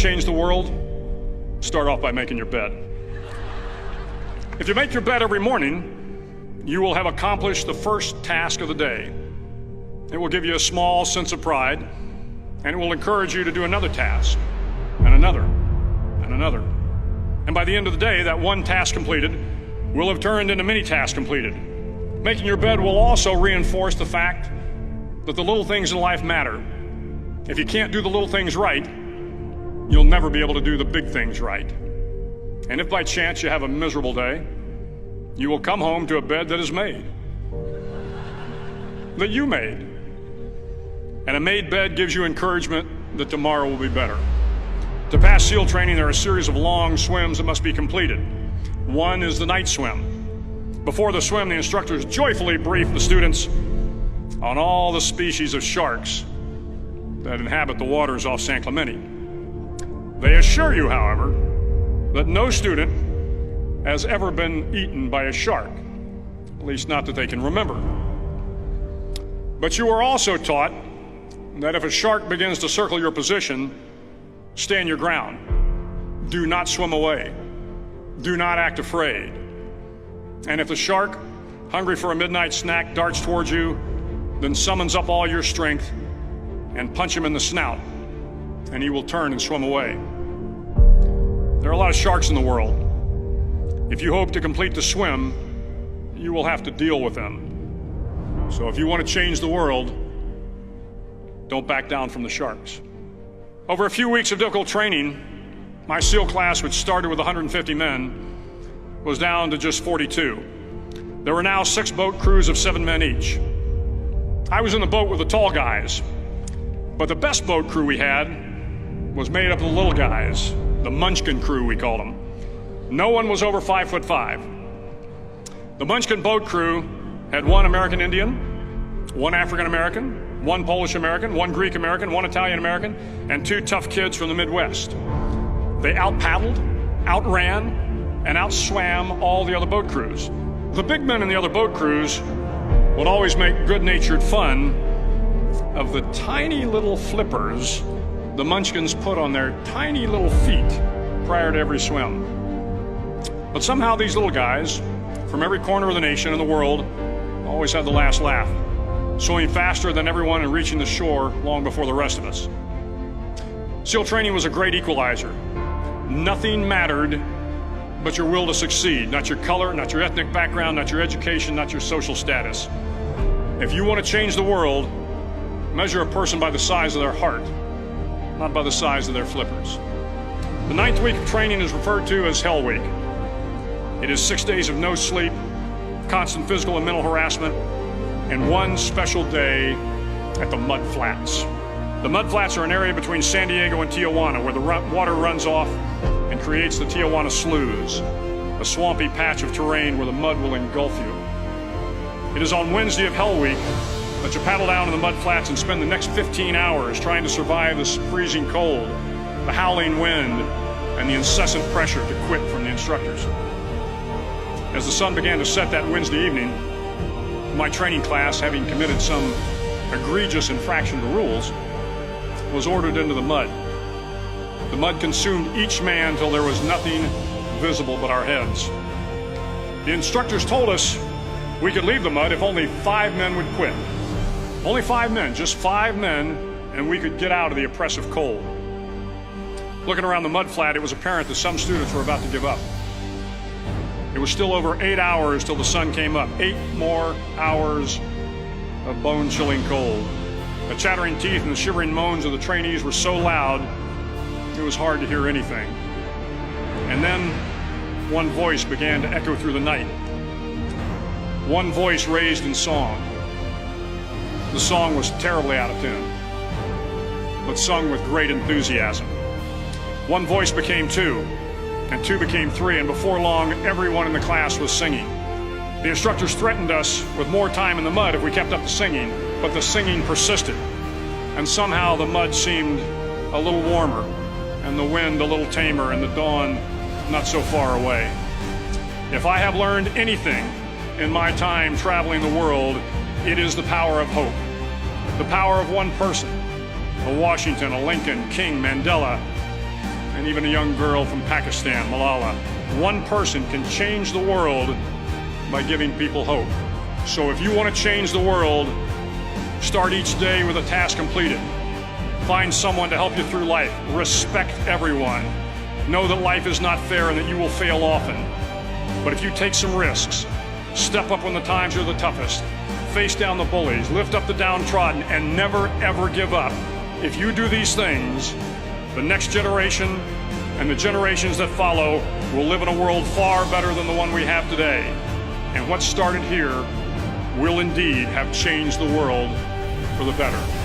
change the world? Start off by making your bed. If you make your bed every morning, you will have accomplished the first task of the day. It will give you a small sense of pride, and it will encourage you to do another task, and another, and another. And by the end of the day, that one task completed will have turned into many tasks completed. Making your bed will also reinforce the fact that the little things in life matter. If you can't do the little things right, you'll never be able to do the big things right. And if by chance you have a miserable day, you will come home to a bed that is made, that you made. And a made bed gives you encouragement that tomorrow will be better. To pass SEAL training, there are a series of long swims that must be completed. One is the night swim. Before the swim, the instructors joyfully brief the students on all the species of sharks that inhabit the waters off San Clemente. They assure you, however, that no student has ever been eaten by a shark, at least not that they can remember. But you are also taught that if a shark begins to circle your position, stand your ground. Do not swim away. Do not act afraid. And if the shark, hungry for a midnight snack, darts towards you, then summons up all your strength and punch him in the snout, and he will turn and swim away. There are a lot of sharks in the world. If you hope to complete the swim, you will have to deal with them. So if you want to change the world, don't back down from the sharks. Over a few weeks of difficult training, my SEAL class, which started with 150 men, was down to just 42. There were now 6 boat crews of 7 men each. I was in the boat with the tall guys, but the best boat crew we had was made up of the little guys, the Munchkin crew, we called them. No one was over 5'5". The Munchkin boat crew had 1 American Indian, 1 African American, 1 Polish American, 1 Greek American, 1 Italian American, and 2 tough kids from the Midwest. They out-paddled, outran, and outswam all the other boat crews. The big men in the other boat crews would always make good-natured fun of the tiny little flippers the Munchkins put on their tiny little feet prior to every swim. But somehow these little guys from every corner of the nation and the world always had the last laugh, swimming faster than everyone and reaching the shore long before the rest of us. SEAL training was a great equalizer. Nothing mattered but your will to succeed, not your color, not your ethnic background, not your education, not your social status. If you want to change the world, measure a person by the size of their heart, not by the size of their flippers. The 9th week of training is referred to as Hell Week. It is 6 days of no sleep, constant physical and mental harassment, and 1 special day at the Mud Flats. The Mud Flats are an area between San Diego and Tijuana where the water runs off and creates the Tijuana Sloughs, a swampy patch of terrain where the mud will engulf you. It is on Wednesday of Hell Week that you paddle down to the Mud Flats and spend the next 15 hours trying to survive this freezing cold, the howling wind, and the incessant pressure to quit from the instructors. As the sun began to set that Wednesday evening, my training class, having committed some egregious infraction of the rules, was ordered into the mud. The mud consumed each man till there was nothing visible but our heads. The instructors told us we could leave the mud if only 5 men would quit. Only 5 men, just 5 men, and we could get out of the oppressive cold. Looking around the mud flat, it was apparent that some students were about to give up. It was still over 8 hours till the sun came up. 8 more hours of bone-chilling cold. The chattering teeth and the shivering moans of the trainees were so loud, it was hard to hear anything. And then one voice began to echo through the night. One voice raised in song. The song was terribly out of tune, but sung with great enthusiasm. One voice became 2, and 2 became 3, and before long, everyone in the class was singing. The instructors threatened us with more time in the mud if we kept up the singing, but the singing persisted, and somehow the mud seemed a little warmer, and the wind a little tamer, and the dawn not so far away. If I have learned anything in my time traveling the world, it is the power of hope. The power of one person, a Washington, a Lincoln, King, Mandela, and even a young girl from Pakistan, Malala. One person can change the world by giving people hope. So if you want to change the world, start each day with a task completed. Find someone to help you through life. Respect everyone. Know that life is not fair and that you will fail often. But if you take some risks, step up when the times are the toughest, face down the bullies, lift up the downtrodden, and never ever give up. If you do these things, the next generation and the generations that follow will live in a world far better than the one we have today. And what started here will indeed have changed the world for the better.